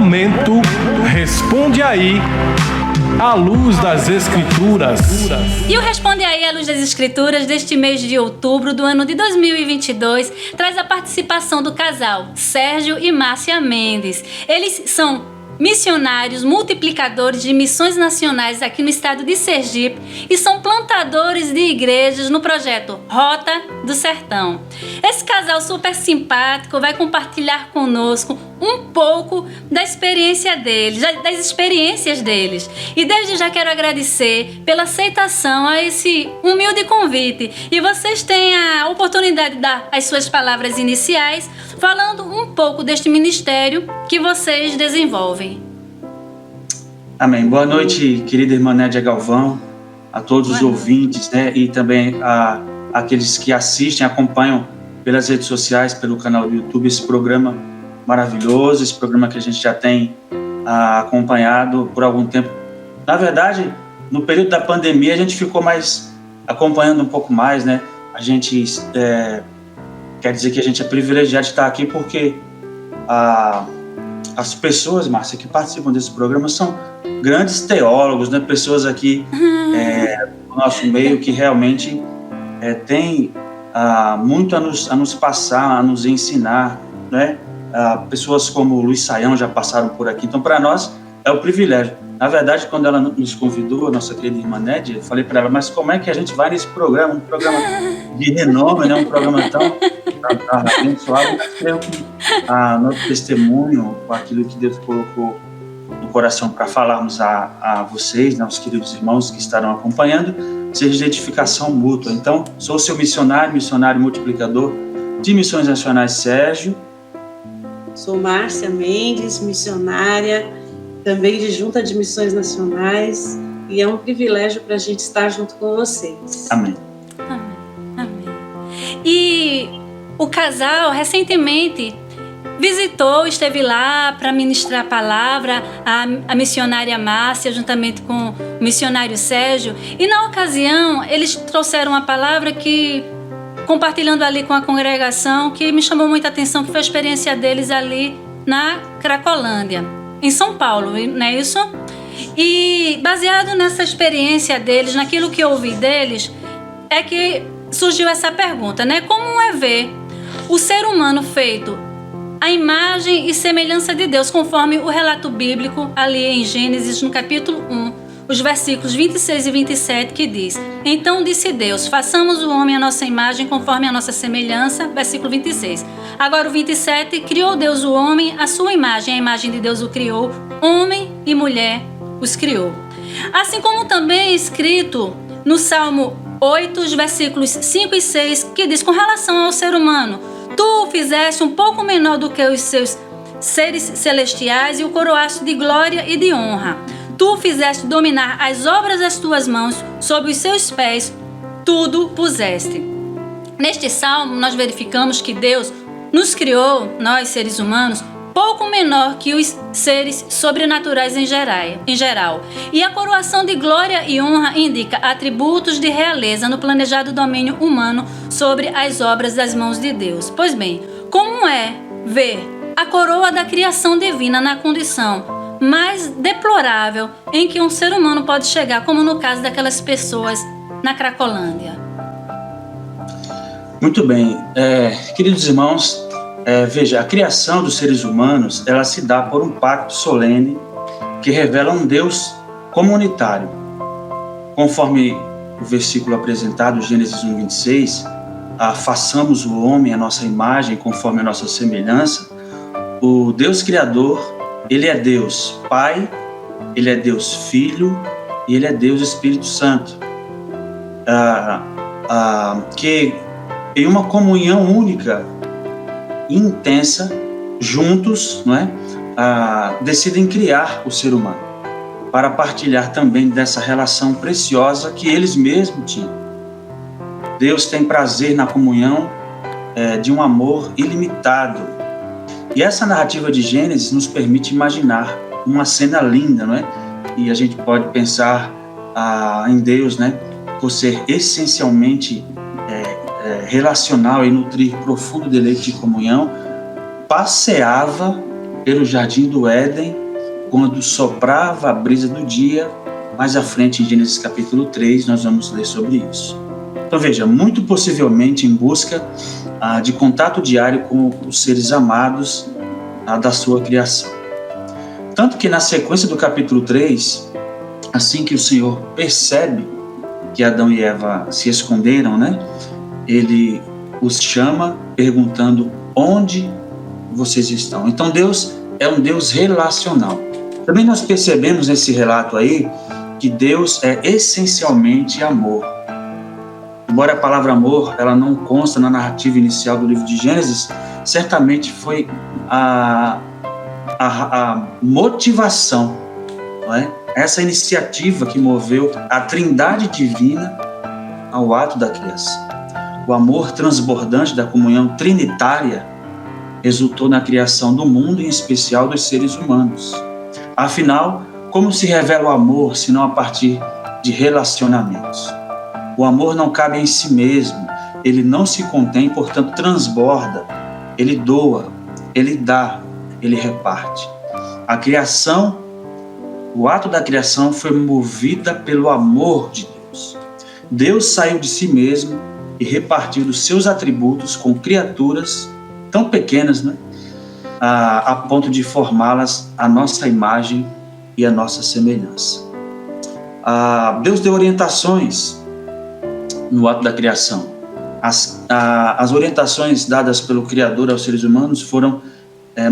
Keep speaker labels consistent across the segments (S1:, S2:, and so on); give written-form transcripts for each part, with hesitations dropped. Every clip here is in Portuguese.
S1: Momento Responde Aí, à luz das Escrituras.
S2: E o Responde Aí, à luz das Escrituras, deste mês de outubro do ano de 2022, traz a participação do casal Sérgio e Márcia Mendes. Eles são missionários, multiplicadores de missões nacionais aqui no estado de Sergipe e são plantadores de igrejas no projeto Rota do Sertão. Esse casal super simpático vai compartilhar conosco um pouco da experiência deles, das experiências deles. E desde já quero agradecer pela aceitação a esse humilde convite. E vocês têm a oportunidade de dar as suas palavras iniciais, falando um pouco deste ministério que vocês desenvolvem.
S3: Amém. Boa noite, querida irmã Nédia Galvão, a todos os ouvintes, né, e também a aqueles que assistem, acompanham pelas redes sociais, pelo canal do YouTube, esse programa maravilhoso, esse programa que a gente já tem acompanhado por algum tempo. Na verdade, no período da pandemia, a gente ficou mais acompanhando um pouco mais, né? A gente quer dizer que a gente é privilegiado de estar aqui porque as pessoas, Márcia, que participam desse programa são grandes teólogos, né? Pessoas aqui no nosso meio que realmente têm muito a nos passar, a nos ensinar, né? Pessoas como o Luiz Saião já passaram por aqui, então para nós é um privilégio. Na verdade, quando ela nos convidou, a nossa querida irmã Nédia, eu falei para ela, mas como é que a gente vai nesse programa, um programa de renome, né? Um programa tão abençoado, eu que nosso testemunho, com aquilo que Deus colocou no coração para falarmos a vocês, né, os queridos irmãos que estarão acompanhando, seja de edificação mútua. Então, sou seu missionário multiplicador de Missões Nacionais Sérgio.
S4: Sou Márcia Mendes, missionária, também de Junta de Missões Nacionais, e é um privilégio para a gente estar junto com vocês.
S3: Amém.
S2: Amém. E o casal recentemente esteve lá para ministrar a palavra, a missionária Márcia, juntamente com o missionário Sérgio, e na ocasião eles trouxeram uma palavra que, compartilhando ali com a congregação, que me chamou muita atenção, que foi a experiência deles ali na Cracolândia, em São Paulo, não é isso? E baseado nessa experiência deles, naquilo que eu ouvi deles, é que surgiu essa pergunta, né? Como é ver o ser humano feito à imagem e semelhança de Deus, conforme o relato bíblico ali em Gênesis, no capítulo 1, os versículos 26 e 27, que diz: Então disse Deus, façamos o homem à nossa imagem, conforme a nossa semelhança, versículo 26. Agora o 27, criou Deus o homem à sua imagem, a imagem de Deus o criou, homem e mulher os criou. Assim como também é escrito no Salmo 8, os versículos 5 e 6, que diz com relação ao ser humano: Tu o fizeste um pouco menor do que os seus seres celestiais e o coroaste de glória e de honra. Tu o fizeste dominar as obras das tuas mãos, sob os seus pés tudo puseste. Neste salmo, nós verificamos que Deus nos criou, nós seres humanos, pouco menor que os seres sobrenaturais em geral. E a coroação de glória e honra indica atributos de realeza no planejado domínio humano sobre as obras das mãos de Deus. Pois bem, como é ver a coroa da criação divina na condição mais deplorável em que um ser humano pode chegar, como no caso daquelas pessoas na Cracolândia?
S3: Muito bem, queridos irmãos, veja, a criação dos seres humanos, ela se dá por um pacto solene que revela um Deus comunitário. Conforme o versículo apresentado, Gênesis 1:26, façamos o homem à nossa imagem, conforme a nossa semelhança. O Deus Criador, Ele é Deus Pai, Ele é Deus Filho e Ele é Deus Espírito Santo, que em uma comunhão única e intensa, juntos, não é? Decidem criar o ser humano, para partilhar também dessa relação preciosa que eles mesmos tinham. Deus tem prazer na comunhão de um amor ilimitado. E essa narrativa de Gênesis nos permite imaginar uma cena linda, não é? E a gente pode pensar em Deus, né? Por ser essencialmente relacional e nutrir profundo deleite de comunhão, passeava pelo jardim do Éden, quando soprava a brisa do dia. Mais à frente, em Gênesis capítulo 3, nós vamos ler sobre isso. Então veja, muito possivelmente em busca de contato diário com os seres amados da sua criação. Tanto que na sequência do capítulo 3, assim que o Senhor percebe que Adão e Eva se esconderam, né? Ele os chama perguntando: onde vocês estão? Então Deus é um Deus relacional. Também nós percebemos nesse relato aí que Deus é essencialmente amor. Embora a palavra amor ela não consta na narrativa inicial do livro de Gênesis, certamente foi a motivação, não é? Essa iniciativa que moveu a Trindade divina ao ato da criação. O amor transbordante da comunhão trinitária resultou na criação do mundo, em especial dos seres humanos. Afinal, como se revela o amor, senão a partir de relacionamentos? O amor não cabe em si mesmo, ele não se contém, portanto transborda, ele doa, ele dá, ele reparte. A criação, o ato da criação foi movida pelo amor de Deus. Deus saiu de si mesmo e repartiu dos seus atributos com criaturas tão pequenas, né, a ponto de formá-las à nossa imagem e à nossa semelhança. Deus deu orientações no ato da criação. As orientações dadas pelo Criador aos seres humanos foram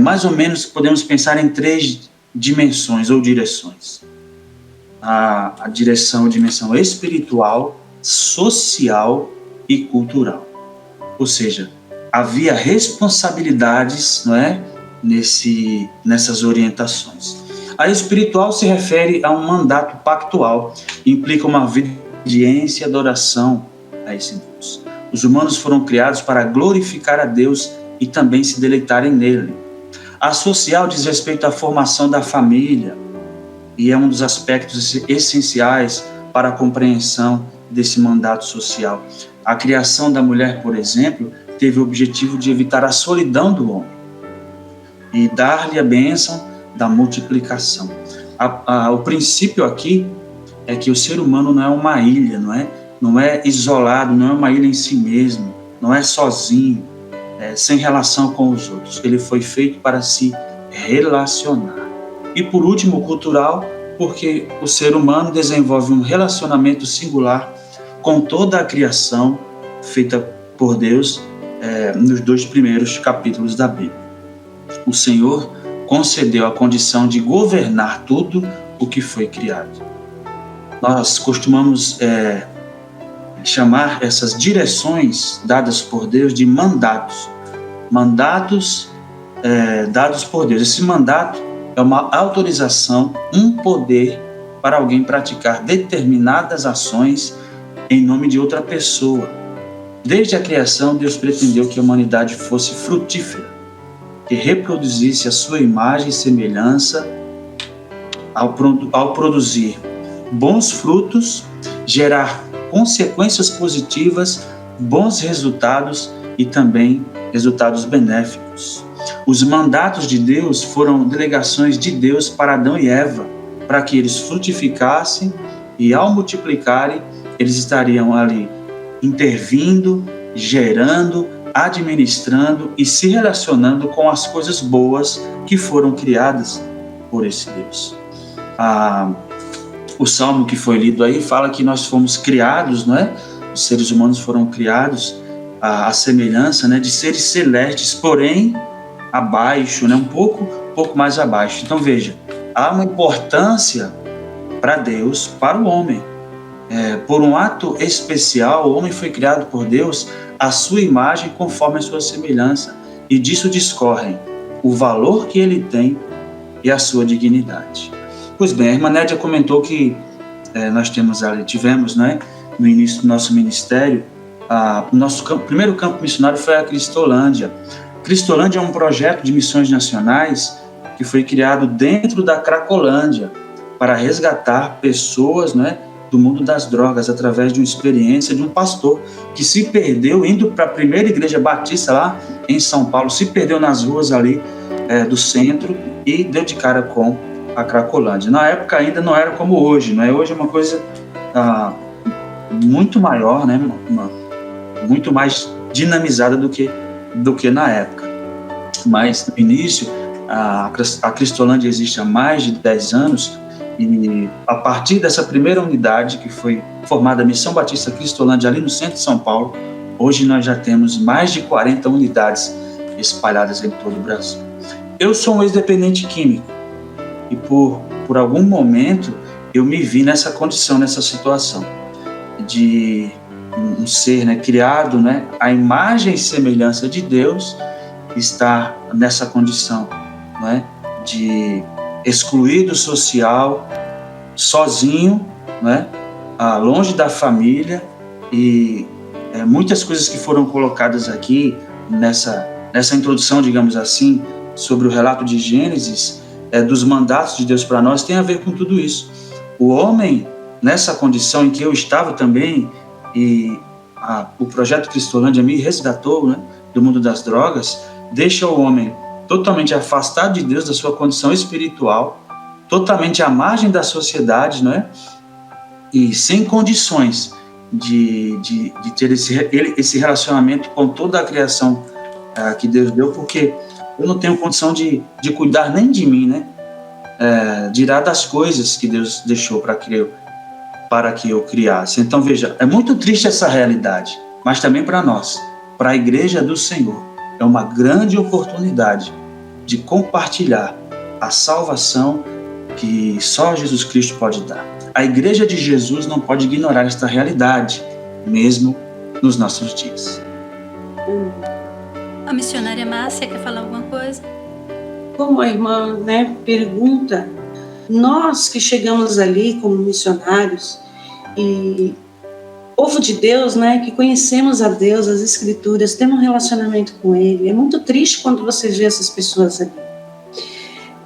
S3: mais ou menos, podemos pensar em 3 dimensões ou direções. A dimensão espiritual, social e cultural. Ou seja, havia responsabilidades, não é, nessas orientações. A espiritual se refere a um mandato pactual, implica uma vida de obediência e adoração a esse Deus. Os humanos foram criados para glorificar a Deus e também se deleitarem nele. A social diz respeito à formação da família e é um dos aspectos essenciais para a compreensão desse mandato social. A criação da mulher, por exemplo, teve o objetivo de evitar a solidão do homem e dar-lhe a bênção da multiplicação. O princípio aqui é que o ser humano não é uma ilha, não é isolado, não é uma ilha em si mesmo, não é sozinho, sem relação com os outros. Ele foi feito para se relacionar. E por último, cultural, porque o ser humano desenvolve um relacionamento singular com toda a criação feita por Deus nos 2 primeiros capítulos da Bíblia. O Senhor concedeu a condição de governar tudo o que foi criado. Nós costumamos chamar essas direções dadas por Deus de mandatos. Mandatos dados por Deus. Esse mandato é uma autorização, um poder para alguém praticar determinadas ações em nome de outra pessoa. Desde a criação, Deus pretendeu que a humanidade fosse frutífera, que reproduzisse a sua imagem e semelhança ao produzir bons frutos, gerar consequências positivas, bons resultados e também resultados benéficos. Os mandatos de Deus foram delegações de Deus para Adão e Eva, para que eles frutificassem e, ao multiplicarem, eles estariam ali intervindo, gerando, administrando e se relacionando com as coisas boas que foram criadas por esse Deus. O salmo que foi lido aí fala que nós fomos criados, não é? Os seres humanos foram criados à semelhança, né, de seres celestes, porém abaixo, né, um pouco mais abaixo. Então veja, há uma importância para Deus, para o homem. Por um ato especial, o homem foi criado por Deus à sua imagem conforme a sua semelhança, e disso discorrem o valor que ele tem e a sua dignidade. Pois bem, a irmã Nédia comentou que nós tivemos, né, no início do nosso ministério, o nosso primeiro campo missionário foi a Cristolândia. Cristolândia é um projeto de missões nacionais que foi criado dentro da Cracolândia para resgatar pessoas, né, do mundo das drogas, através de uma experiência de um pastor que se perdeu indo para a primeira igreja batista lá em São Paulo, se perdeu nas ruas ali do centro e deu de cara com a Cracolândia. Na época ainda não era como hoje, né? Hoje é uma coisa muito maior, né? Muito mais dinamizada do que na época. Mas no início, a Cristolândia existe há mais de 10 anos e a partir dessa primeira unidade que foi formada a Missão Batista Cristolândia ali no centro de São Paulo, hoje nós já temos mais de 40 unidades espalhadas em todo o Brasil. Eu sou um ex-dependente químico e por algum momento eu me vi nessa condição, nessa situação de um ser, né, criado, né, à imagem e semelhança de Deus, estar nessa condição, né, de excluído social, sozinho, né, longe da família, e muitas coisas que foram colocadas aqui nessa introdução, digamos assim, sobre o relato de Gênesis, dos mandatos de Deus para nós, tem a ver com tudo isso. O homem, nessa condição em que eu estava também, e o projeto Cristolândia me resgatou, né, do mundo das drogas, deixa o homem totalmente afastado de Deus, da sua condição espiritual, totalmente à margem da sociedade, não é? E sem condições de ter esse relacionamento com toda a criação que Deus deu, porque eu não tenho condição de cuidar nem de mim, né? Dirá das coisas que Deus deixou para que eu criasse. Então, veja, é muito triste essa realidade, mas também para nós, para a Igreja do Senhor, é uma grande oportunidade de compartilhar a salvação que só Jesus Cristo pode dar. A Igreja de Jesus não pode ignorar esta realidade, mesmo nos nossos dias.
S2: A missionária Márcia quer falar alguma coisa?
S4: Como a irmã, né, pergunta, nós que chegamos ali como missionários e povo de Deus, né, que conhecemos a Deus, as Escrituras, temos um relacionamento com Ele. É muito triste quando você vê essas pessoas ali.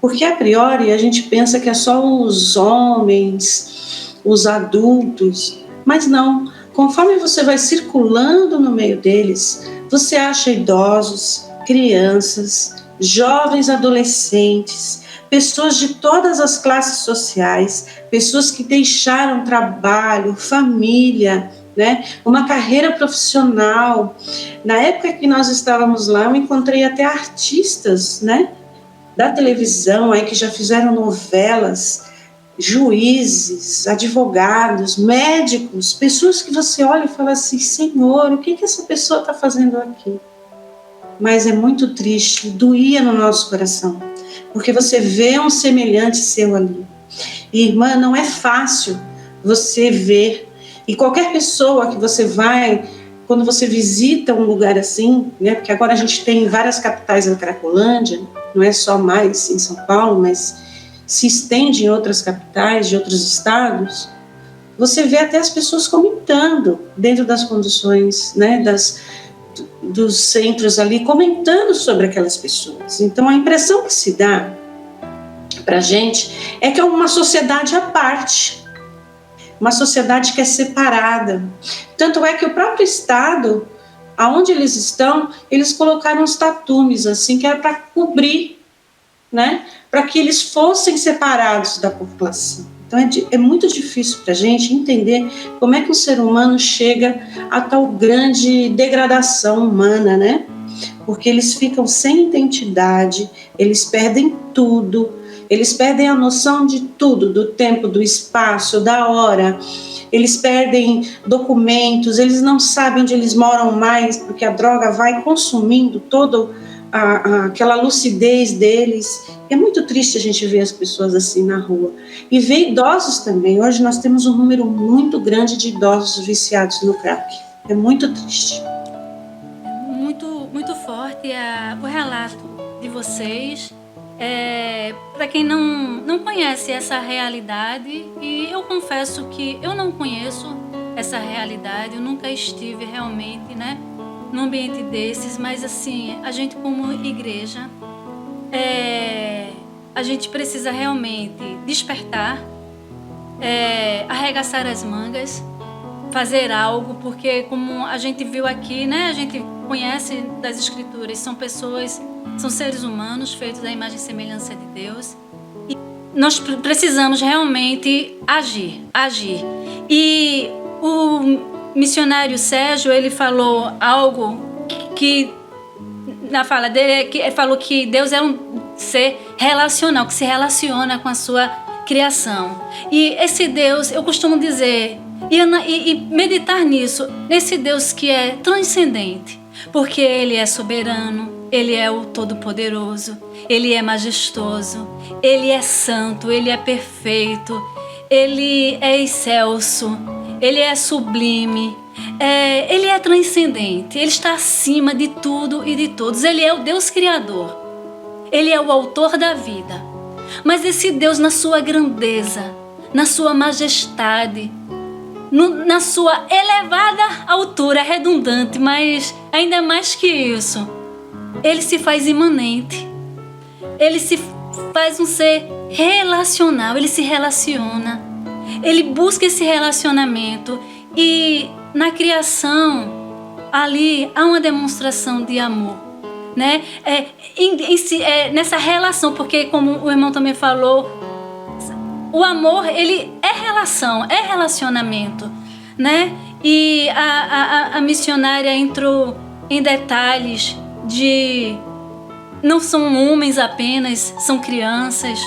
S4: Porque, a priori, a gente pensa que é só os homens, os adultos, mas não. Conforme você vai circulando no meio deles, você acha idosos, crianças, jovens adolescentes, pessoas de todas as classes sociais, pessoas que deixaram trabalho, família, né, uma carreira profissional. Na época que nós estávamos lá, eu encontrei até artistas, né, da televisão aí que já fizeram novelas, juízes, advogados, médicos, pessoas que você olha e fala assim, Senhor, o que essa pessoa está fazendo aqui? Mas é muito triste, doía no nosso coração, porque você vê um semelhante seu ali. E, irmã, não é fácil você ver, e qualquer pessoa que você vai, quando você visita um lugar assim, né, porque agora a gente tem várias capitais da Cracolândia, não é só mais em São Paulo, mas se estende em outras capitais de outros estados, você vê até as pessoas comentando dentro das condições, né, dos centros ali, comentando sobre aquelas pessoas. Então, a impressão que se dá para a gente é que é uma sociedade à parte, uma sociedade que é separada. Tanto é que o próprio Estado, aonde eles estão, eles colocaram uns tapumes, assim, que era para cobrir, né, para que eles fossem separados da população. Então é muito difícil para a gente entender como é que um ser humano chega a tal grande degradação humana, né? Porque eles ficam sem identidade, eles perdem tudo, eles perdem a noção de tudo, do tempo, do espaço, da hora, eles perdem documentos, eles não sabem onde eles moram mais, porque a droga vai consumindo toda aquela lucidez deles. É muito triste a gente ver as pessoas assim na rua. E ver idosos também. Hoje nós temos um número muito grande de idosos viciados no crack. É muito triste.
S2: Muito, muito forte o relato de vocês. Para quem não conhece essa realidade, e eu confesso que eu não conheço essa realidade, eu nunca estive realmente, né, num ambiente desses, mas assim, a gente como igreja, a gente precisa realmente despertar, arregaçar as mangas, fazer algo, porque como a gente viu aqui, né, a gente conhece das Escrituras, são pessoas, são seres humanos feitos à imagem e semelhança de Deus, e nós precisamos realmente agir. E o missionário Sérgio, ele falou algo que na fala dele, que falou que Deus é um ser relacional, que se relaciona com a sua criação. E esse Deus, eu costumo dizer, e meditar nisso, nesse Deus que é transcendente, porque Ele é soberano, Ele é o Todo-Poderoso, Ele é majestoso, Ele é santo, Ele é perfeito, Ele é excelso, Ele é sublime, Ele é transcendente, Ele está acima de tudo e de todos, Ele é o Deus Criador, Ele é o autor da vida. Mas esse Deus, na sua grandeza, na sua majestade, na sua elevada altura, é redundante, mas ainda mais que isso, Ele se faz imanente, Ele se faz um ser relacional, Ele se relaciona, Ele busca esse relacionamento, e na criação ali há uma demonstração de amor, né? Nessa relação, porque como o irmão também falou, o amor, ele é relação, é relacionamento, né? E a missionária entrou em detalhes de... Não são homens apenas, são crianças,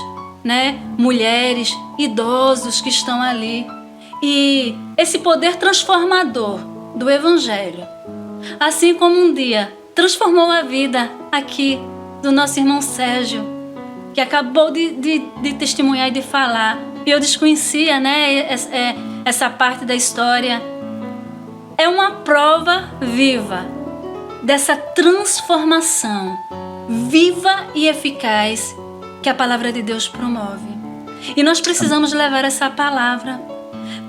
S2: né? Mulheres, idosos que estão ali. E esse poder transformador do Evangelho, assim como um dia transformou a vida aqui do nosso irmão Sérgio, que acabou de testemunhar e de falar, e eu desconhecia, né, essa parte da história, é uma prova viva dessa transformação viva e eficaz que a palavra de Deus promove. E nós precisamos levar essa palavra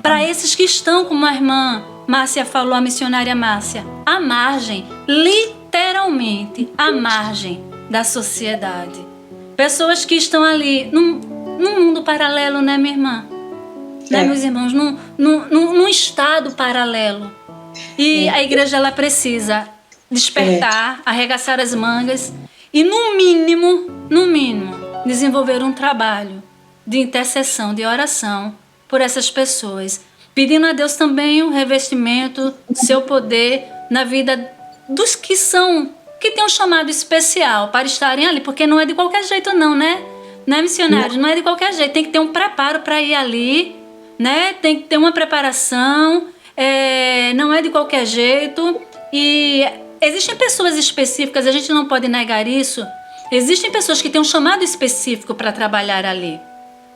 S2: para esses que estão, como a irmã Márcia falou, a missionária Márcia, à margem, literalmente à margem da sociedade. Pessoas que estão ali num mundo paralelo, né, minha irmã? Né, meus irmãos? Num estado paralelo. E a igreja, ela precisa despertar, arregaçar as mangas e, no mínimo, desenvolver um trabalho de intercessão, de oração por essas pessoas, pedindo a Deus também um revestimento do seu poder na vida dos que têm um chamado especial para estarem ali, porque não é de qualquer jeito não, né? Né, missionários? Não é de qualquer jeito, tem que ter um preparo para ir ali, né? Tem que ter uma preparação, não é de qualquer jeito. E existem pessoas específicas, a gente não pode negar isso, existem pessoas que têm um chamado específico para trabalhar ali,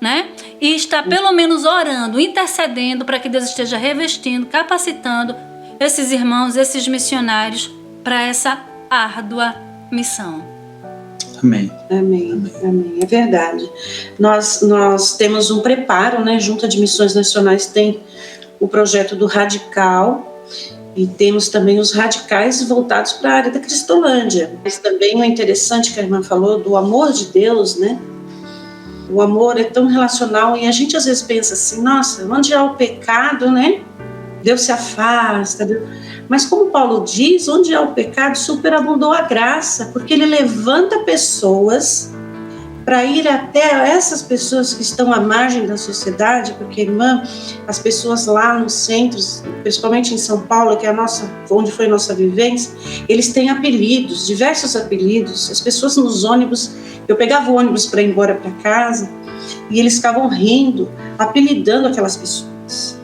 S2: né? E está pelo menos orando, intercedendo para que Deus esteja revestindo, capacitando esses irmãos, esses missionários para essa árdua missão.
S3: Amém.
S4: É verdade. Nós temos um preparo, né? Junta de Missões Nacionais tem o projeto do Radical, e temos também os radicais voltados para a área da Cristolândia. Mas também é interessante que a irmã falou do amor de Deus, né? O amor é tão relacional, e a gente às vezes pensa assim, nossa, onde há o pecado, né? Deus se afasta. Mas como Paulo diz, onde há o pecado, superabundou a graça, porque ele levanta pessoas para ir até essas pessoas que estão à margem da sociedade, porque, irmã, as pessoas lá nos centros, principalmente em São Paulo, que é onde foi a nossa vivência, eles têm apelidos, diversos apelidos. As pessoas nos ônibus, eu pegava o ônibus para ir embora para casa, e eles ficavam rindo, apelidando aquelas pessoas.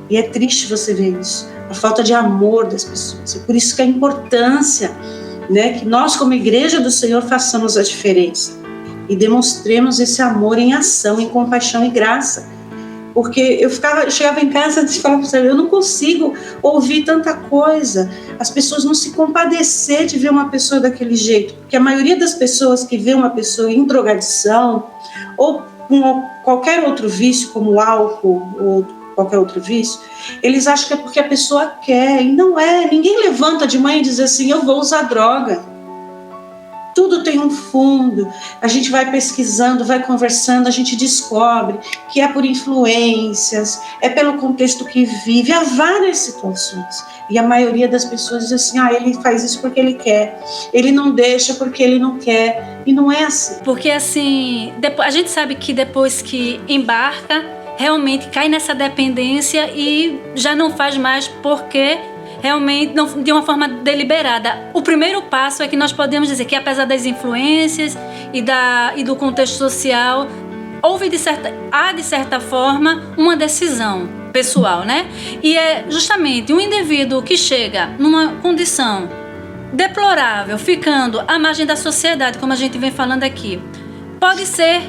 S4: E é triste você ver isso, a falta de amor das pessoas. E por isso que a importância, né, que nós, como igreja do Senhor, façamos a diferença e demonstremos esse amor em ação, em compaixão e graça. Porque eu chegava em casa e falava para você, eu não consigo ouvir tanta coisa, as pessoas não se compadecer de ver uma pessoa daquele jeito, porque a maioria das pessoas que vê uma pessoa em drogadição ou com qualquer outro vício, como álcool ou qualquer outro vício, eles acham que é porque a pessoa quer, e não é. Ninguém levanta de manhã e diz assim, eu vou usar droga. Tudo tem um fundo. A gente vai pesquisando, vai conversando, a gente descobre que é por influências, é pelo contexto que vive. Há várias situações. E a maioria das pessoas diz assim, ele faz isso porque ele quer. Ele não deixa porque ele não quer. E não é assim.
S2: Porque assim, a gente sabe que depois que embarca, realmente cai nessa dependência e já não faz mais porque realmente não, de uma forma deliberada. O primeiro passo é que nós podemos dizer que, apesar das influências e do contexto social, há de certa forma uma decisão pessoal, né? E é justamente um indivíduo que chega numa condição deplorável, ficando à margem da sociedade, como a gente vem falando aqui, pode ser,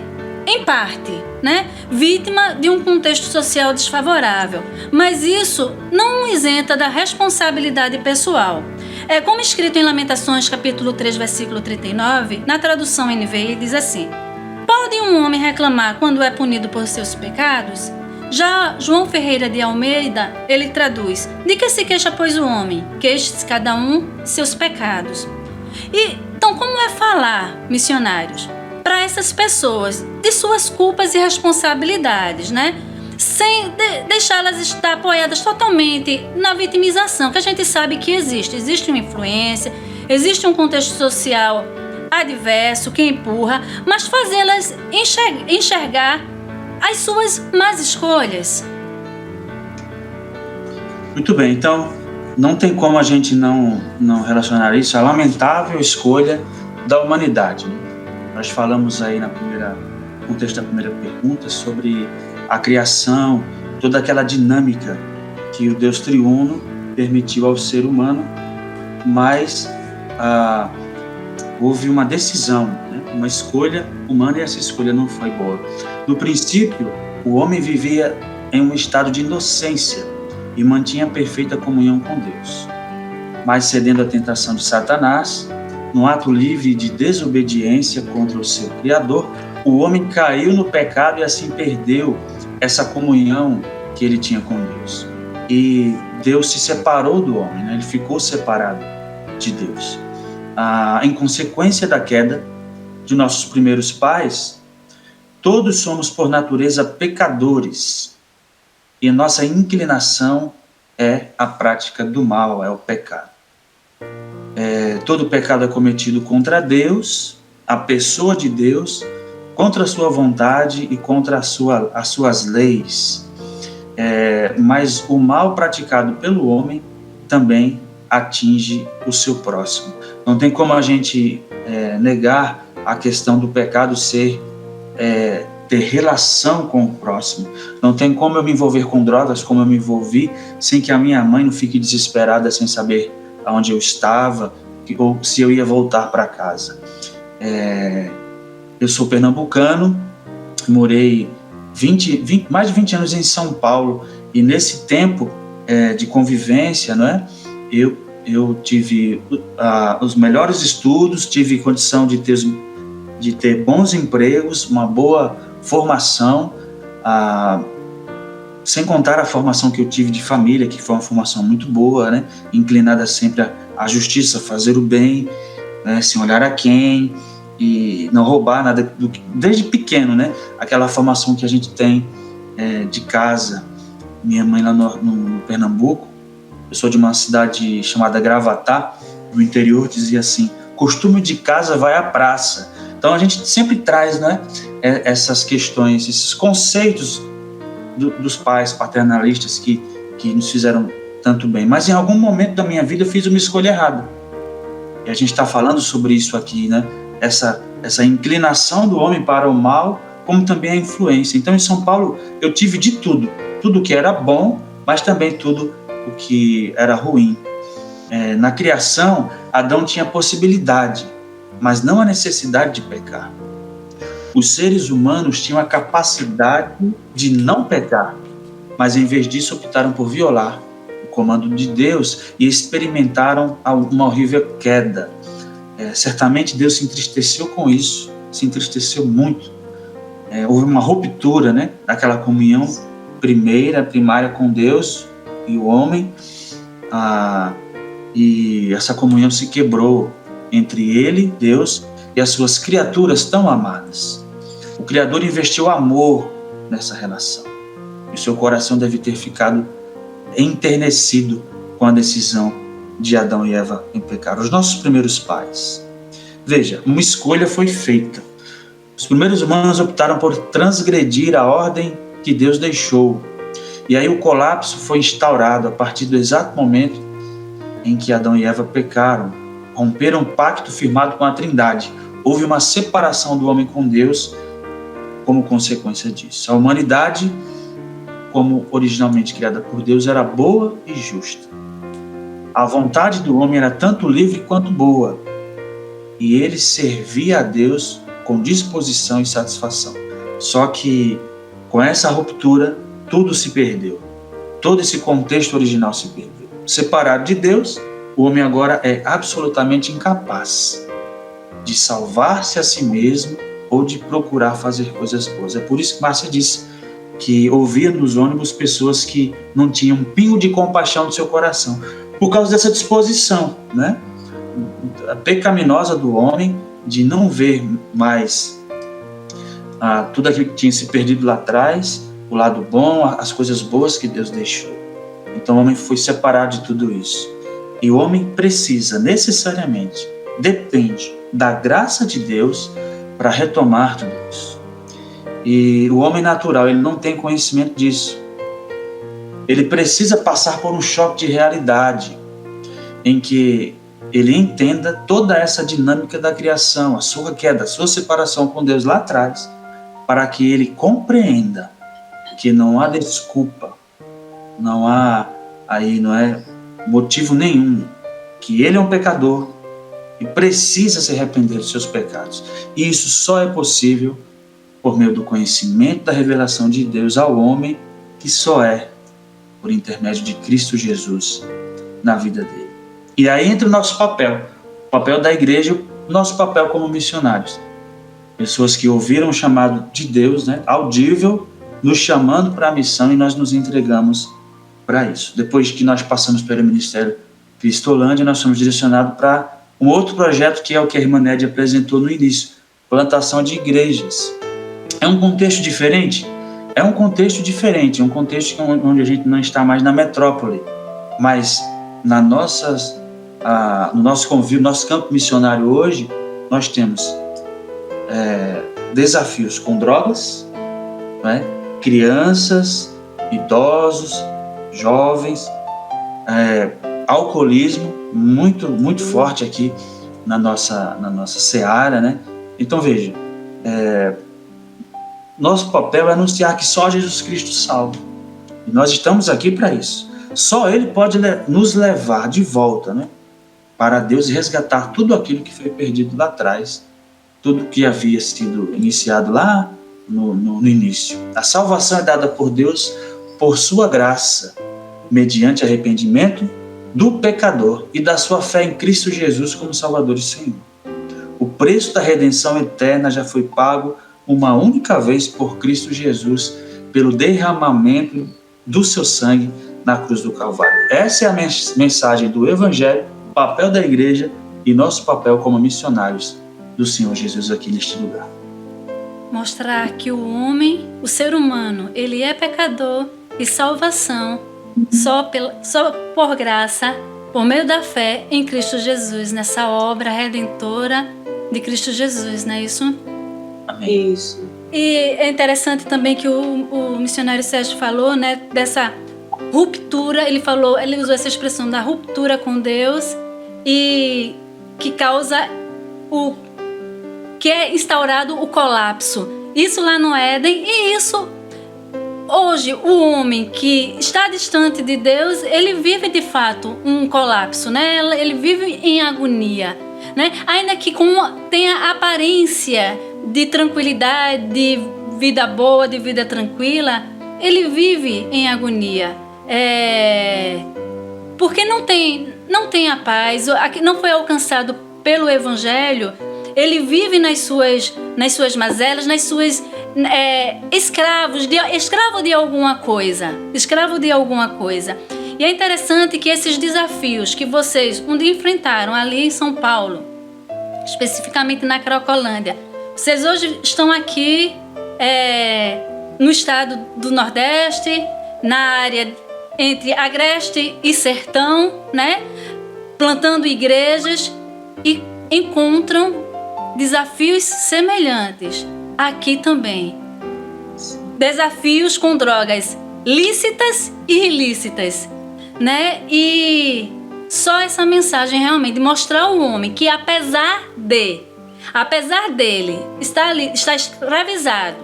S2: em parte, né, vítima de um contexto social desfavorável, mas isso não isenta da responsabilidade pessoal. Como escrito em Lamentações, capítulo 3, versículo 39, na tradução NVI, diz assim: pode um homem reclamar quando é punido por seus pecados? Já João Ferreira de Almeida, ele traduz: de que se queixa, pois, o homem? Queixe-se cada um seus pecados. Então, como é falar, missionários, para essas pessoas de suas culpas e responsabilidades, né? Sem deixá-las estar apoiadas totalmente na vitimização, que a gente sabe que existe uma influência, existe um contexto social adverso que empurra, mas fazê-las enxergar as suas más escolhas.
S3: Muito bem, então não tem como a gente não relacionar isso à lamentável escolha da humanidade, né? Nós falamos aí no contexto da primeira pergunta sobre a criação, toda aquela dinâmica que o Deus triuno permitiu ao ser humano, mas houve uma decisão, né? Uma escolha humana, e essa escolha não foi boa. No princípio, o homem vivia em um estado de inocência e mantinha perfeita comunhão com Deus. Mas, cedendo à tentação de Satanás, no ato livre de desobediência contra o seu Criador, o homem caiu no pecado e assim perdeu essa comunhão que ele tinha com Deus. E Deus se separou do homem, né? Ele ficou separado de Deus. Em consequência da queda de nossos primeiros pais, todos somos por natureza pecadores e nossa inclinação é a prática do mal, é o pecado. Todo pecado é cometido contra Deus, a pessoa de Deus, contra a sua vontade e contra as suas leis. Mas o mal praticado pelo homem também atinge o seu próximo. Não tem como a gente negar a questão do pecado ter relação com o próximo. Não tem como eu me envolver com drogas como eu me envolvi, sem que a minha mãe não fique desesperada, sem saber aonde eu estava ou se eu ia voltar para casa. Eu sou pernambucano, morei mais de 20 anos em São Paulo, e nesse tempo de convivência, não é? Eu tive os melhores estudos, tive condição de ter bons empregos, uma boa formação, sem contar a formação que eu tive de família, que foi uma formação muito boa, né? Inclinada sempre à justiça, fazer o bem, né? Sem olhar a quem, e não roubar nada, desde pequeno, né? Aquela formação que a gente tem de casa. Minha mãe lá no Pernambuco, eu sou de uma cidade chamada Gravatá, no interior, dizia assim: costume de casa vai à praça. Então a gente sempre traz, né, essas questões, esses conceitos dos pais paternalistas que nos fizeram tanto bem. Mas em algum momento da minha vida eu fiz uma escolha errada. E a gente está falando sobre isso aqui, né? Essa inclinação do homem para o mal, como também a influência. Então em São Paulo eu tive de tudo que era bom, mas também tudo o que era ruim. Na criação, Adão tinha possibilidade, mas não a necessidade de pecar. Os seres humanos tinham a capacidade de não pecar, mas em vez disso optaram por violar o comando de Deus e experimentaram uma horrível queda. Certamente Deus se entristeceu com isso, se entristeceu muito. Houve uma ruptura, né, daquela comunhão primária com Deus e o homem, e essa comunhão se quebrou entre ele, Deus, e as suas criaturas tão amadas. O Criador investiu amor nessa relação. E o seu coração deve ter ficado enternecido com a decisão de Adão e Eva em pecar. Os nossos primeiros pais. Veja, uma escolha foi feita. Os primeiros humanos optaram por transgredir a ordem que Deus deixou. E aí o colapso foi instaurado a partir do exato momento em que Adão e Eva pecaram, romperam um pacto firmado com a Trindade. Houve uma separação do homem com Deus como consequência disso. A humanidade, como originalmente criada por Deus, era boa e justa. A vontade do homem era tanto livre quanto boa. E ele servia a Deus com disposição e satisfação. Só que com essa ruptura, tudo se perdeu. Todo esse contexto original se perdeu. Separado de Deus, o homem agora é absolutamente incapaz de salvar-se a si mesmo ou de procurar fazer coisas boas. É por isso que Márcia disse que ouvia nos ônibus pessoas que não tinham um pingo de compaixão no seu coração, por causa dessa disposição, né? A pecaminosa do homem de não ver mais tudo aquilo que tinha se perdido lá atrás, o lado bom, as coisas boas que Deus deixou. Então o homem foi separado de tudo isso. E o homem precisa, necessariamente, depende da graça de Deus para retomar tudo isso. E o homem natural, ele não tem conhecimento disso. Ele precisa passar por um choque de realidade, em que ele entenda toda essa dinâmica da criação, a sua queda, a sua separação com Deus lá atrás, para que ele compreenda que não há desculpa, não há motivo nenhum, que ele é um pecador e precisa se arrepender dos seus pecados. E isso só é possível por meio do conhecimento da revelação de Deus ao homem, que só é por intermédio de Cristo Jesus na vida dele. E aí entra o nosso papel, o papel da igreja, o nosso papel como missionários. Pessoas que ouviram o chamado de Deus, né, audível, nos chamando para a missão, e nós nos entregamos para isso. Depois que nós passamos pelo Ministério Cristolândia, nós somos direcionados para um outro projeto, que é o que a irmã Nédia apresentou no início, plantação de igrejas. É um contexto diferente? É um contexto diferente, é um contexto onde a gente não está mais na metrópole, mas no nosso convívio, nosso campo missionário hoje, nós temos desafios com drogas, né? Crianças, idosos, jovens, alcoolismo, muito, muito forte aqui na nossa seara, né? Então veja, nosso papel é anunciar que só Jesus Cristo salva. E nós estamos aqui para isso. Só Ele pode nos levar de volta, né, para Deus, e resgatar tudo aquilo que foi perdido lá atrás, tudo que havia sido iniciado lá no início. A salvação é dada por Deus por sua graça, mediante arrependimento do pecador e da sua fé em Cristo Jesus como Salvador e Senhor. O preço da redenção eterna já foi pago uma única vez por Cristo Jesus, pelo derramamento do seu sangue na cruz do Calvário. Essa é a mensagem do Evangelho, papel da igreja e nosso papel como missionários do Senhor Jesus aqui neste lugar.
S2: Mostrar que o homem, o ser humano, ele é pecador, e salvação só por graça, por meio da fé em Cristo Jesus, nessa obra redentora de Cristo Jesus, não é isso?
S3: Amém.
S4: Isso.
S2: E é interessante também que o missionário Sérgio falou, né, dessa ruptura. Ele usou essa expressão da ruptura com Deus, e que causa que é instaurado o colapso. Isso lá no Éden, e isso hoje, o homem que está distante de Deus, ele vive de fato um colapso, né? Ele vive em agonia, né? Ainda que tenha a aparência de tranquilidade, de vida boa, de vida tranquila, ele vive em agonia. Porque não tem a paz, não foi alcançado pelo Evangelho. Ele vive nas suas mazelas, nas suas escravo de alguma coisa. E é interessante que esses desafios que vocês um dia enfrentaram ali em São Paulo, especificamente na Cracolândia. Vocês hoje estão aqui no estado do Nordeste, na área entre Agreste e Sertão, né? Plantando igrejas e encontram desafios semelhantes aqui também. Desafios com drogas lícitas e ilícitas, né? E só essa mensagem realmente de mostrar ao homem que apesar dele estar escravizado,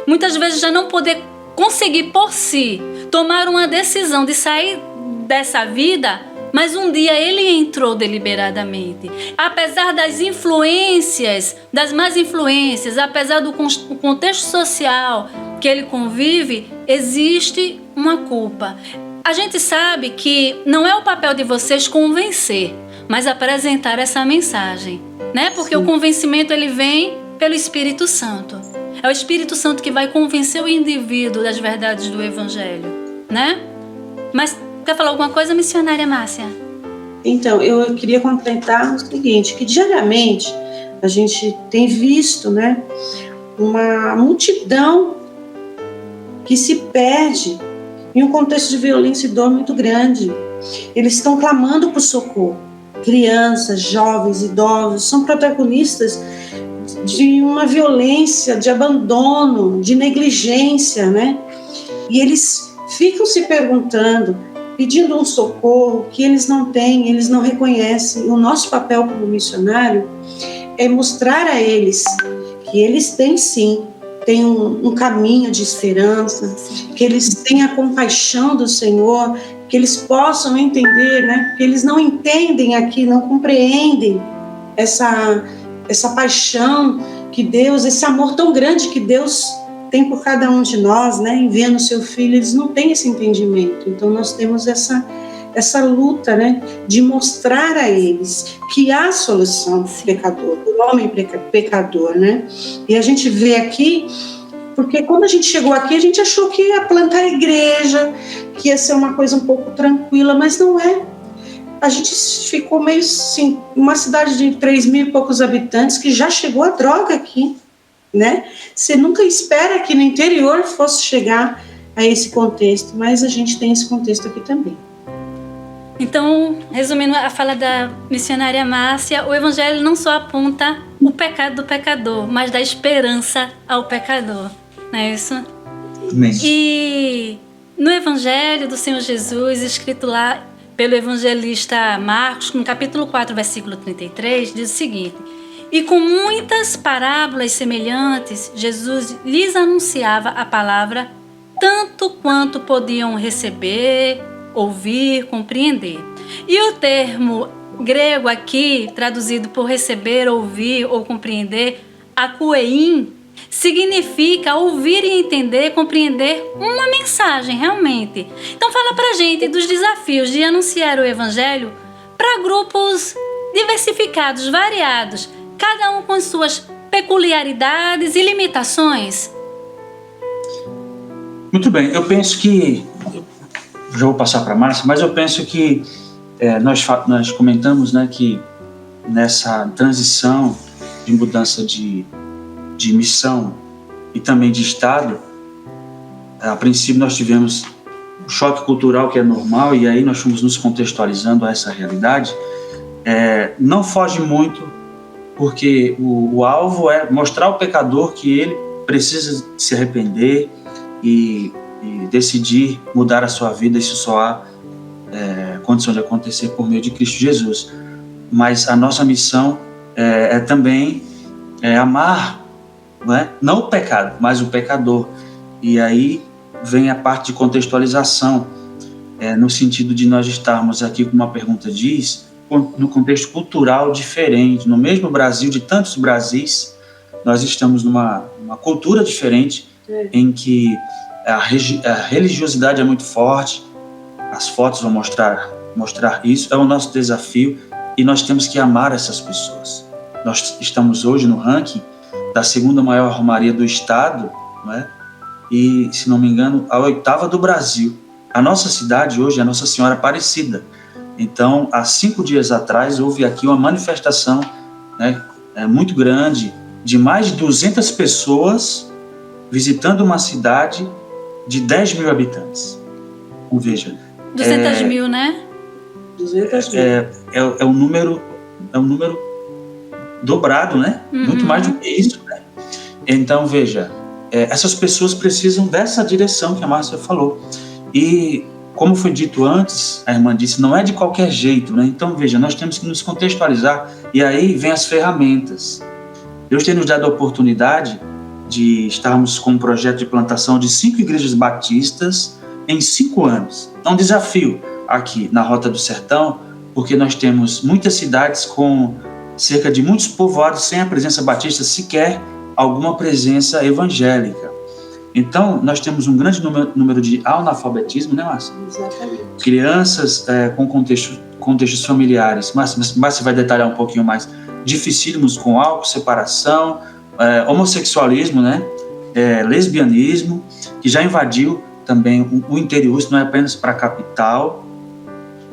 S2: muitas vezes já não poder conseguir por si tomar uma decisão de sair dessa vida, mas um dia ele entrou deliberadamente. Apesar das influências, das más influências, apesar do contexto social que ele convive, existe uma culpa. A gente sabe que não é o papel de vocês convencer, mas apresentar essa mensagem, né? Porque o convencimento ele vem pelo Espírito Santo. É o Espírito Santo que vai convencer o indivíduo das verdades do Evangelho, né? Mas quer falar alguma coisa, missionária Márcia?
S4: Então, eu queria complementar o seguinte, que diariamente a gente tem visto, né, uma multidão que se perde em um contexto de violência e dor muito grande. Eles estão clamando por socorro. Crianças, jovens, idosos, são protagonistas de uma violência, de abandono, de negligência, né? E eles ficam se perguntando, pedindo um socorro que eles não têm, eles não reconhecem. O nosso papel como missionário é mostrar a eles que eles têm sim, têm um caminho de esperança, que eles têm a compaixão do Senhor, que eles possam entender, né? Que eles não entendem aqui, não compreendem essa paixão que Deus, esse amor tão grande que Deus tem por cada um de nós, né? Enviando o seu filho, eles não têm esse entendimento. Então nós temos essa luta, né? De mostrar a eles que há solução para o pecador, para o homem pecador, né? E a gente vê aqui, porque quando a gente chegou aqui, a gente achou que ia plantar a igreja, que ia ser uma coisa um pouco tranquila, mas não é. A gente ficou meio assim, uma cidade de 3.000 e poucos habitantes, que já chegou a droga aqui, né? Você nunca espera que no interior fosse chegar a esse contexto, mas a gente tem esse contexto aqui também.
S2: Então, resumindo a fala da missionária Márcia, o Evangelho não só aponta o pecado do pecador, mas dá esperança ao pecador, não é isso?
S3: Amém.
S2: E no Evangelho do Senhor Jesus, escrito lá pelo evangelista Marcos, no capítulo 4, versículo 33, diz o seguinte: e com muitas parábolas semelhantes, Jesus lhes anunciava a palavra tanto quanto podiam receber, ouvir, compreender. E o termo grego aqui, traduzido por receber, ouvir ou compreender, akuein, significa ouvir e entender, compreender uma mensagem realmente. Então fala pra gente dos desafios de anunciar o Evangelho para grupos diversificados, variados, cada um com suas peculiaridades e limitações.
S3: Muito bem, eu penso que, já vou passar para a Márcia, mas eu penso que nós comentamos, né, que nessa transição de mudança de missão e também de Estado, a princípio nós tivemos um choque cultural que é normal, e aí nós fomos nos contextualizando a essa realidade. Não foge muito, porque o alvo é mostrar ao pecador que ele precisa se arrepender e decidir mudar a sua vida. Isso só há condição de acontecer por meio de Cristo Jesus. Mas a nossa missão é também amar, não o pecado, mas o pecador. E aí vem a parte de contextualização, no sentido de nós estarmos aqui, como a pergunta diz, no contexto cultural diferente. No mesmo Brasil, de tantos Brasis, nós estamos numa cultura diferente, em que a religiosidade é muito forte. As fotos vão mostrar isso. É o nosso desafio, e nós temos que amar essas pessoas. Nós estamos hoje no ranking da 2ª maior romaria do estado, e, se não me engano, a 8ª do Brasil. A nossa cidade hoje é Nossa Senhora Aparecida. Então, há 5 dias atrás, houve aqui uma manifestação, muito grande, de mais de 200 pessoas visitando uma cidade de 10 mil habitantes. Então, veja.
S2: 200 mil, né?
S4: 200 mil.
S3: É um número dobrado, né? Muito mais do que isso, né? Então, veja, essas pessoas precisam dessa direção que a Márcia falou. E, como foi dito antes, a irmã disse, não é de qualquer jeito, né? Então, veja, nós temos que nos contextualizar, e aí vem as ferramentas. Deus tem nos dado a oportunidade de estarmos com um projeto de plantação de 5 igrejas batistas em 5 anos. É um desafio aqui na Rota do Sertão, porque nós temos muitas cidades com cerca de muitos povoados sem a presença batista, sequer alguma presença evangélica. Então, nós temos um grande número de analfabetismo, né, Márcia?
S4: Exatamente.
S3: Crianças com contextos familiares, Márcia vai detalhar um pouquinho mais, dificílimos com álcool, separação, homossexualismo, né? Lesbianismo, que já invadiu também o interior, isso não é apenas para a capital.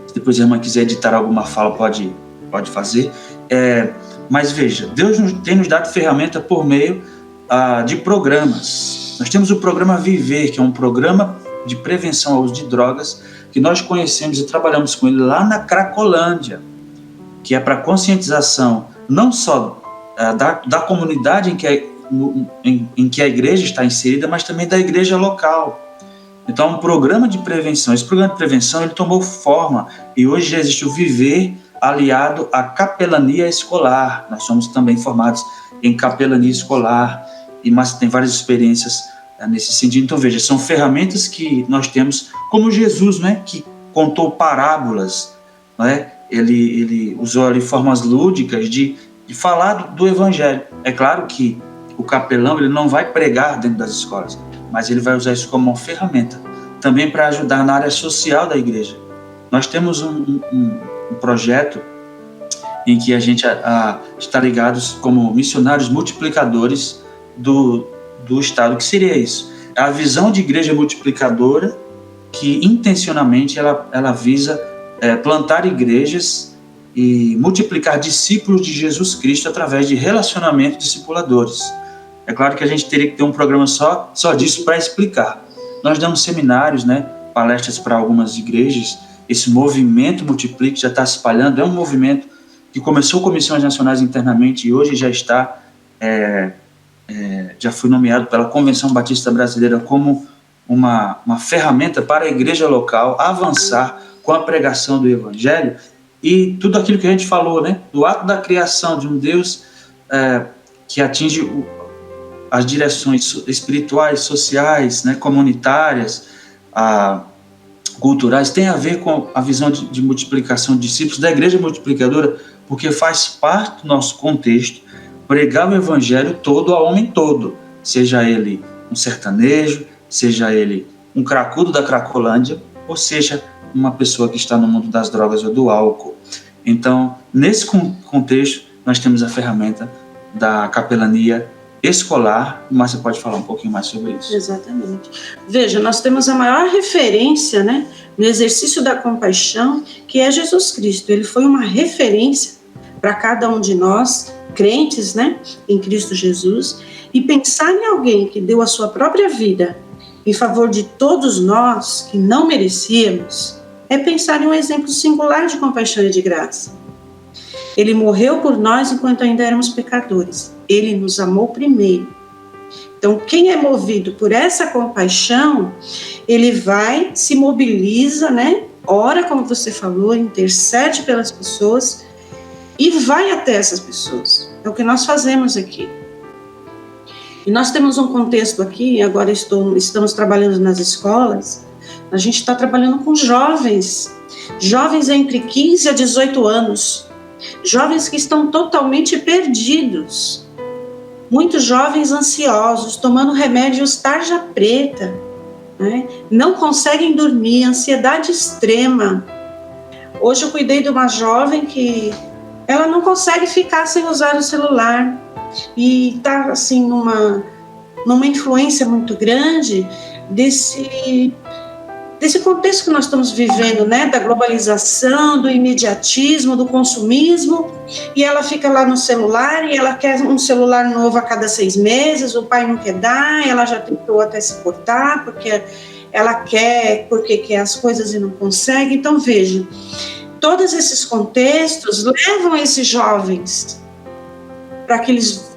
S3: Se depois a irmã quiser editar alguma fala, pode fazer. Mas veja, Deus tem nos dado ferramenta por meio de programas. Nós temos o programa Viver, que é um programa de prevenção ao uso de drogas, que nós conhecemos e trabalhamos com ele lá na Cracolândia, que é para conscientização não só da comunidade em que a igreja está inserida, mas também da igreja local. Então, um programa de prevenção. Esse programa de prevenção ele tomou forma e hoje já existe o Viver aliado à capelania escolar. Nós somos também formados em capelania escolar, mas tem várias experiências nesse sentido. Então, veja, são ferramentas que nós temos, como Jesus, né, que contou parábolas, né? Ele usou ali formas lúdicas de falar do evangelho. É claro que o capelão ele não vai pregar dentro das escolas, mas ele vai usar isso como uma ferramenta também para ajudar na área social da igreja. Nós temos um projeto em que a gente está ligados como missionários multiplicadores do Estado. O que seria isso? É a visão de igreja multiplicadora que intencionalmente ela visa plantar igrejas e multiplicar discípulos de Jesus Cristo através de relacionamentos discipuladores. É claro que a gente teria que ter um programa só disso para explicar. Nós damos seminários, né, palestras para algumas igrejas. Esse movimento Multiplique já está se espalhando. É um movimento que começou com missões nacionais internamente e hoje já está já foi nomeado pela Convenção Batista Brasileira como uma ferramenta para a igreja local avançar com a pregação do Evangelho e tudo aquilo que a gente falou, né, do ato da criação de um Deus que atinge as direções espirituais, sociais, né, comunitárias, culturais, tem a ver com a visão de multiplicação de discípulos da igreja multiplicadora, porque faz parte do nosso contexto pregar o evangelho todo ao homem todo, seja ele um sertanejo, seja ele um cracudo da Cracolândia, ou seja, uma pessoa que está no mundo das drogas ou do álcool. Então, nesse contexto, nós temos a ferramenta da capelania escolar, mas você pode falar um pouquinho mais sobre isso.
S4: Exatamente. Veja, nós temos a maior referência, né, no exercício da compaixão, que é Jesus Cristo. Ele foi uma referência para cada um de nós, crentes, né, em Cristo Jesus, e pensar em alguém que deu a sua própria vida em favor de todos nós, que não merecíamos, é pensar em um exemplo singular de compaixão e de graça. Ele morreu por nós enquanto ainda éramos pecadores. Ele nos amou primeiro. Então, quem é movido por essa compaixão, ele vai, se mobiliza, né? Ora, como você falou, intercede pelas pessoas e vai até essas pessoas. É o que nós fazemos aqui. E nós temos um contexto aqui, agora estamos trabalhando nas escolas, a gente está trabalhando com jovens entre 15 a 18 anos, jovens que estão totalmente perdidos, muitos jovens ansiosos, tomando remédios tarja preta, né? Não conseguem dormir, ansiedade extrema. Hoje eu cuidei de uma jovem que ela não consegue ficar sem usar o celular e está assim numa influência muito grande desse desse contexto que nós estamos vivendo, né, da globalização, do imediatismo, do consumismo, e ela fica lá no celular, e ela quer um celular novo a cada 6 meses, o pai não quer dar, ela já tentou até se portar, porque ela quer, porque quer as coisas e não consegue. Então, veja, todos esses contextos levam esses jovens para que eles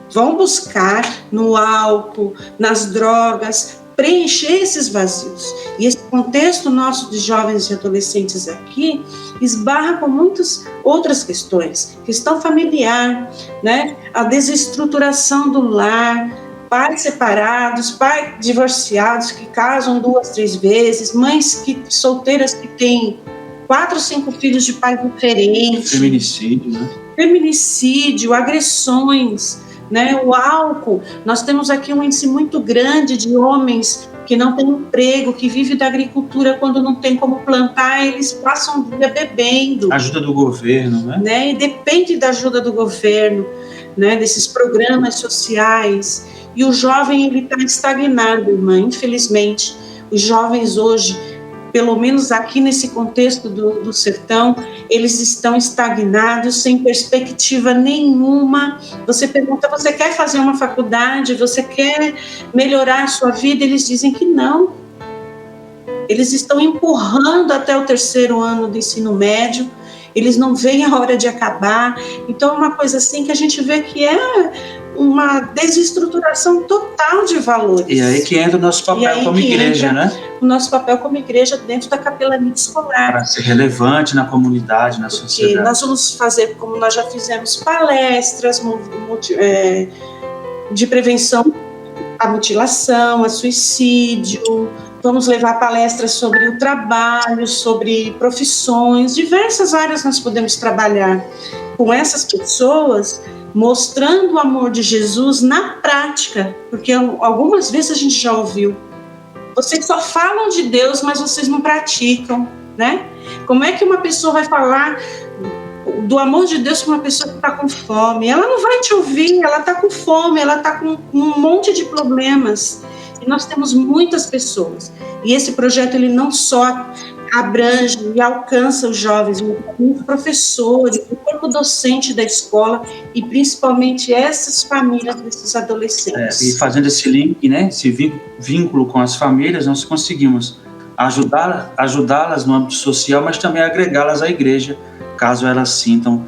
S4: vão buscar no álcool, nas drogas, preencher esses vazios. E esse contexto nosso de jovens e adolescentes aqui esbarra com muitas outras questões. Questão familiar, né? A desestruturação do lar, pais separados, pais divorciados que casam 2, 3 vezes, mães solteiras que têm 4, 5 filhos de pais diferentes.
S3: Feminicídio, né?
S4: Feminicídio, agressões, né? O álcool. Nós temos aqui um índice muito grande de homens que não têm emprego, que vivem da agricultura, quando não tem como plantar, eles passam o dia bebendo.
S3: Ajuda do governo, né?
S4: E depende da ajuda do governo, né? Desses programas sociais. E o jovem, ele está estagnado, irmã, infelizmente. Os jovens hoje, pelo menos aqui nesse contexto do sertão, eles estão estagnados, sem perspectiva nenhuma. Você pergunta, você quer fazer uma faculdade? Você quer melhorar a sua vida? Eles dizem que não. Eles estão empurrando até o 3º ano do ensino médio, eles não veem a hora de acabar. Então, é uma coisa assim que a gente vê que é uma desestruturação total de valores.
S3: E aí que entra o nosso papel como igreja, né?
S4: O nosso papel como igreja dentro da capelania escolar.
S3: Para ser relevante na comunidade, na sociedade.
S4: Nós vamos fazer, como nós já fizemos, palestras de prevenção à mutilação, a suicídio. Vamos levar palestras sobre o trabalho, sobre profissões, diversas áreas nós podemos trabalhar com essas pessoas, mostrando o amor de Jesus na prática, porque algumas vezes a gente já ouviu, vocês só falam de Deus, mas vocês não praticam, né? Como é que uma pessoa vai falar do amor de Deus para uma pessoa que está com fome? Ela não vai te ouvir, ela está com fome, ela está com um monte de problemas. E nós temos muitas pessoas. E esse projeto, ele não só abrange e alcança os jovens, os professores, o corpo docente da escola e principalmente essas famílias desses adolescentes.
S3: E fazendo esse link, né, esse vínculo com as famílias, nós conseguimos ajudá-las no âmbito social, mas também agregá-las à igreja, caso elas sintam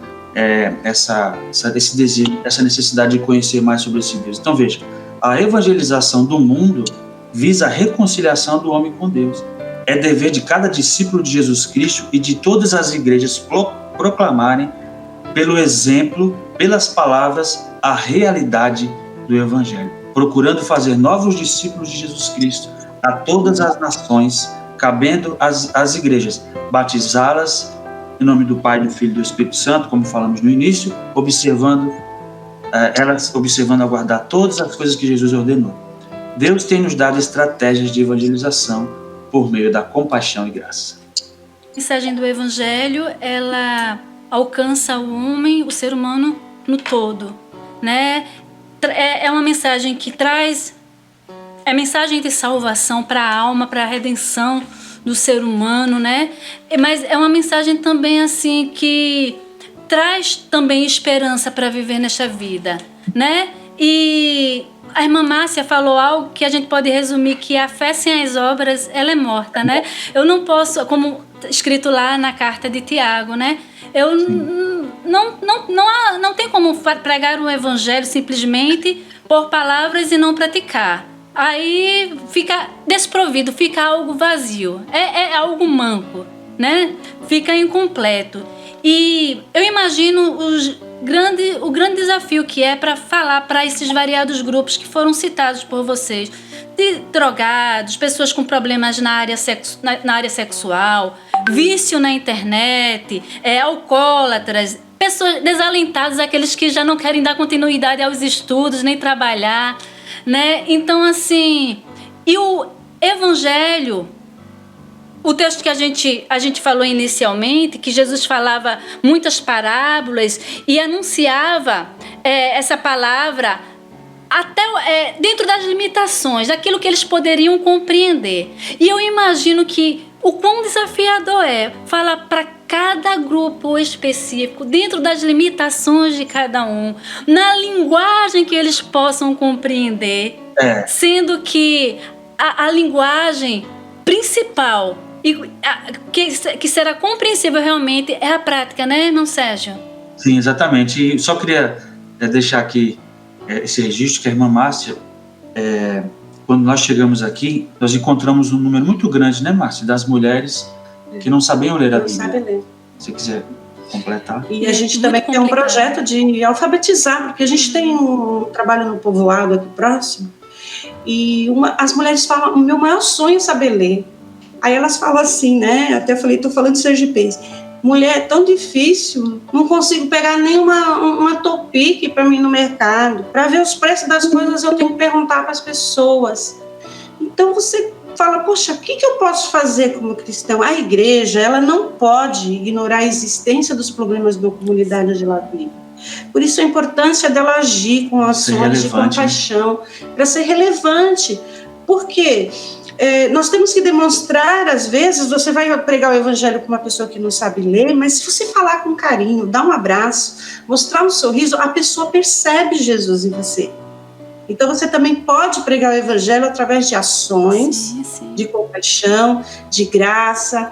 S3: esse desejo, essa necessidade de conhecer mais sobre esse Deus. Então veja, a evangelização do mundo visa a reconciliação do homem com Deus. É dever de cada discípulo de Jesus Cristo e de todas as igrejas proclamarem, pelo exemplo, pelas palavras, a realidade do Evangelho, procurando fazer novos discípulos de Jesus Cristo a todas as nações, cabendo às igrejas, batizá-las em nome do Pai, do Filho e do Espírito Santo, como falamos no início, observando a guardar todas as coisas que Jesus ordenou. Deus tem nos dado estratégias de evangelização por meio da compaixão e graça.
S2: A mensagem do Evangelho, ela alcança o homem, o ser humano no todo, né? É uma mensagem que traz mensagem de salvação para a alma, para a redenção do ser humano, né? Mas é uma mensagem também assim que traz também esperança para viver nesta vida, né? E a irmã Márcia falou algo que a gente pode resumir, que a fé sem as obras, ela é morta, né? Eu não posso, como escrito lá na carta de Tiago, né? Eu não tem como pregar um evangelho simplesmente por palavras e não praticar. Aí fica desprovido, fica algo vazio, é algo manco, né? Fica incompleto. E eu imagino o grande desafio que é para falar para esses variados grupos que foram citados por vocês, de drogados, pessoas com problemas na área sexual, vício na internet, alcoólatras, pessoas desalentadas, aqueles que já não querem dar continuidade aos estudos, nem trabalhar, né? Então, assim, e o Evangelho, o texto que a gente falou inicialmente, que Jesus falava muitas parábolas e anunciava essa palavra até dentro das limitações, daquilo que eles poderiam compreender. E eu imagino que o quão desafiador é falar para cada grupo específico, dentro das limitações de cada um, na linguagem que eles possam compreender, sendo que a linguagem principal que será compreensível realmente é a prática, né, irmão Sérgio?
S3: Sim, exatamente. E só queria deixar aqui esse registro que a irmã Márcia, quando nós chegamos aqui, nós encontramos um número muito grande, né, Márcia, das mulheres que não sabiam ler a Bíblia.
S4: Não sabe ler.
S3: Se quiser completar.
S4: E a gente também tem um projeto de alfabetizar, porque a gente tem um trabalho no povoado aqui próximo, e as mulheres falam, o meu maior sonho é saber ler. Aí elas falam assim, né, até falei, estou falando de sergipense, mulher, é tão difícil, não consigo pegar nenhuma topique para mim no mercado. Para ver os preços das coisas, eu tenho que perguntar para as pessoas. Então você fala, poxa, o que eu posso fazer como cristão? A igreja, ela não pode ignorar a existência dos problemas da comunidade onde ela vive. Por isso a importância dela agir com ações de compaixão, para ser relevante. Por quê? Nós temos que demonstrar, às vezes, você vai pregar o evangelho com uma pessoa que não sabe ler, mas se você falar com carinho, dar um abraço, mostrar um sorriso, a pessoa percebe Jesus em você. Então você também pode pregar o evangelho através de ações, de compaixão, de graça.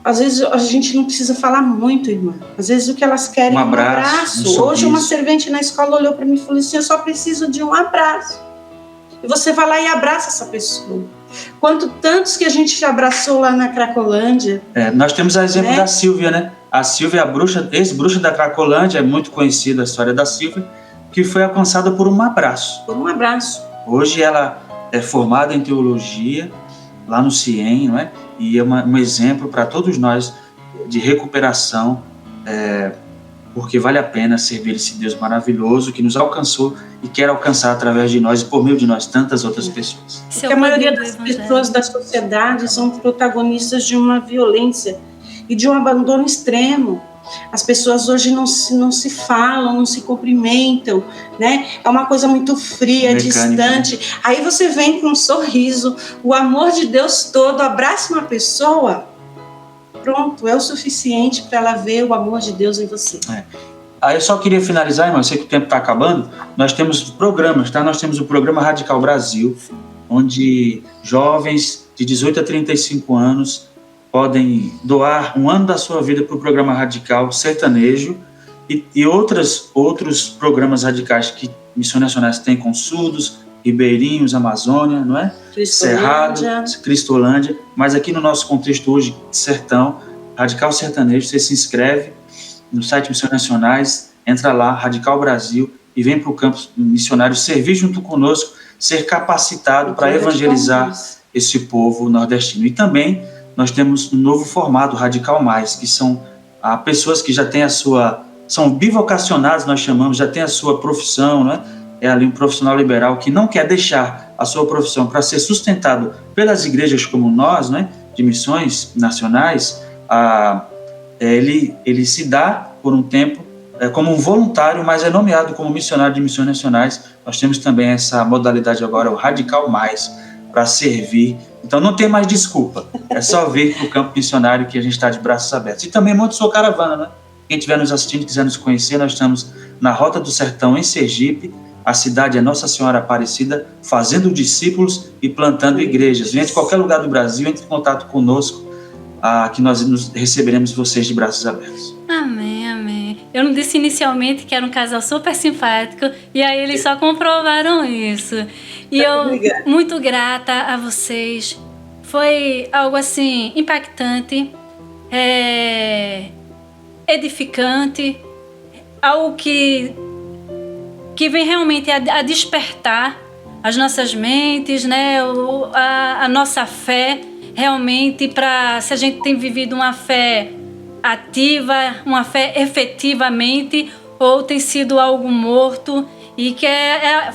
S4: Às vezes a gente não precisa falar muito, irmã. Às vezes o que elas querem é um abraço. Hoje uma servente na escola olhou para mim e falou assim, eu só preciso de um abraço. E você vai lá e abraça essa pessoa. Tantos que a gente já abraçou lá na Cracolândia.
S3: Nós temos o exemplo da Silvia, né? A Silvia, ex-bruxa da Cracolândia, é muito conhecida a história da Silvia, que foi alcançada por um abraço.
S4: Por um abraço.
S3: Hoje ela é formada em teologia, lá no CIEM, não é? E é um exemplo para todos nós de recuperação, porque vale a pena servir esse Deus maravilhoso que nos alcançou e quer alcançar através de nós e por meio de nós tantas outras pessoas.
S4: Porque a maioria das pessoas da sociedade são protagonistas de uma violência e de um abandono extremo. As pessoas hoje não se falam, não se cumprimentam, né? É uma coisa muito fria, distante. Aí você vem com um sorriso, o amor de Deus todo, abraça uma pessoa, pronto, é o suficiente para ela ver o amor de Deus em você.
S3: Aí eu só queria finalizar, irmão, eu sei que o tempo está acabando, nós temos programas, tá? Nós temos o programa Radical Brasil, onde jovens de 18 a 35 anos podem doar um ano da sua vida para o programa radical sertanejo e outros programas radicais que Missões Nacionais têm com surdos, ribeirinhos, Amazônia, não é? Cerrado, Cristolândia, mas aqui no nosso contexto hoje, sertão, Radical Sertanejo, você se inscreve no site Missões Nacionais, entra lá, Radical Brasil, e vem para o campo missionário servir junto conosco, ser capacitado para evangelizar esse povo nordestino. E também nós temos um novo formato, Radical Mais, que são pessoas que já têm são bivocacionados, nós chamamos, já têm a sua profissão, né? É ali um profissional liberal que não quer deixar a sua profissão para ser sustentado pelas igrejas como nós, né? De missões nacionais, ele se dá por um tempo como um voluntário, mas é nomeado como missionário de missões nacionais. Nós temos também essa modalidade agora, o Radical Mais, para servir. Então não tem mais desculpa, é só vir para o campo missionário que a gente está de braços abertos. E também monte sua caravana, né? Quem estiver nos assistindo, quiser nos conhecer, nós estamos na Rota do Sertão, em Sergipe. A cidade é Nossa Senhora Aparecida, fazendo discípulos e plantando igrejas. Venha de qualquer lugar do Brasil, entre em contato conosco, que nós receberemos vocês de braços abertos.
S2: Amém, amém. Eu não disse inicialmente que era um casal super simpático, e aí eles só comprovaram isso. E eu, muito grata a vocês. Foi algo assim, impactante, edificante, algo que vem realmente a despertar as nossas mentes, né? A nossa fé, realmente, se a gente tem vivido uma fé ativa, uma fé efetivamente, ou tem sido algo morto, e que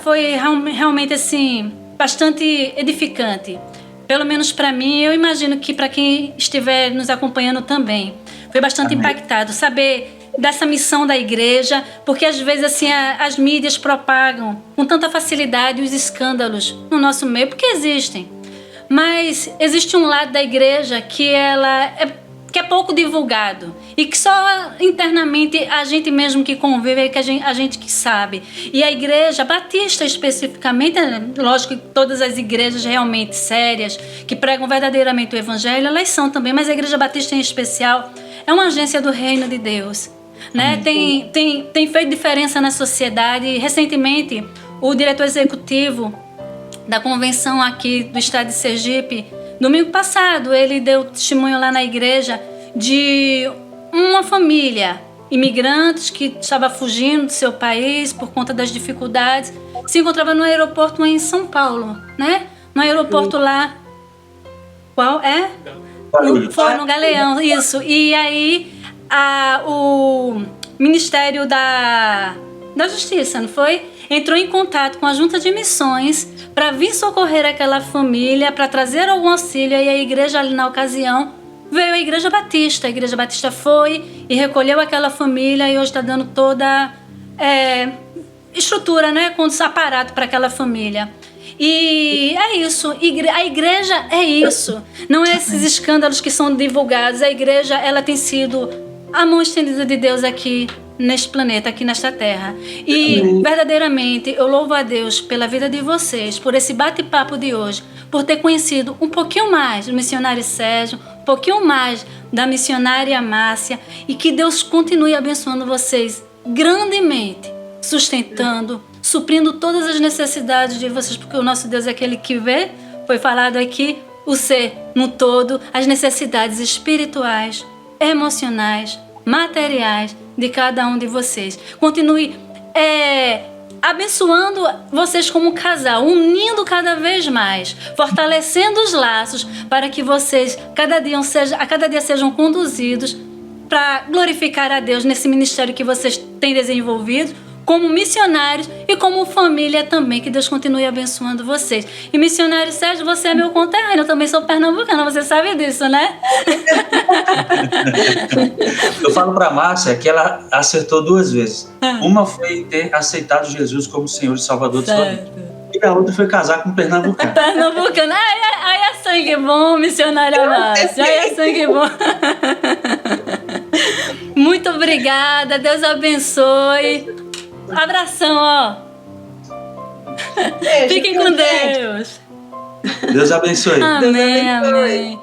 S2: foi realmente assim, bastante edificante. Pelo menos para mim, eu imagino que para quem estiver nos acompanhando também. Foi bastante impactado saber dessa missão da igreja, porque às vezes assim as mídias propagam com tanta facilidade os escândalos no nosso meio, porque existem. Mas existe um lado da igreja que é pouco divulgado e que só internamente a gente mesmo que convive, que a gente que sabe. E a igreja batista especificamente, lógico que todas as igrejas realmente sérias, que pregam verdadeiramente o evangelho, elas são também, mas a igreja batista em especial é uma agência do reino de Deus, né? Tem feito diferença na sociedade. Recentemente, o diretor executivo da convenção aqui do estado de Sergipe, domingo passado, ele deu testemunho lá na igreja de uma família, imigrantes que estava fugindo do seu país por conta das dificuldades, se encontrava no aeroporto em São Paulo, né? No aeroporto lá, qual é? Foi no Galeão, isso. E aí o Ministério da Justiça, não foi? Entrou em contato com a Junta de Missões para vir socorrer aquela família, para trazer algum auxílio. E a igreja ali na ocasião veio a Igreja Batista. A Igreja Batista foi e recolheu aquela família e hoje está dando toda estrutura, né, com aparato para aquela família. E é isso, a igreja é isso. Não é esses escândalos que são divulgados. A igreja, ela tem sido a mão estendida de Deus aqui neste planeta, aqui nesta terra. E verdadeiramente eu louvo a Deus pela vida de vocês, por esse bate-papo de hoje, por ter conhecido um pouquinho mais do missionário Sérgio, um pouquinho mais da missionária Márcia, e que Deus continue abençoando vocês grandemente, sustentando, suprindo todas as necessidades de vocês, porque o nosso Deus é aquele que vê, foi falado aqui, o ser no todo, as necessidades espirituais, emocionais, materiais de cada um de vocês. Continue abençoando vocês como casal, unindo cada vez mais, fortalecendo os laços para que vocês a cada dia sejam conduzidos para glorificar a Deus nesse ministério que vocês têm desenvolvido como missionários e como família também, que Deus continue abençoando vocês. E missionário Sérgio, você é meu conterrâneo, eu também sou pernambucana, você sabe disso, né?
S3: Eu falo para a Márcia que ela acertou 2 vezes. Uma foi ter aceitado Jesus como Senhor e Salvador de sua vida. E a outra foi casar com um pernambucano.
S2: Pernambucano, aí é sangue bom, missionária Márcia, aí é sangue bom. Muito obrigada, Deus abençoe. Abração, ó.
S4: Beijo,
S2: Fiquem com Deus.
S3: Deus abençoe.
S2: Amém, amém.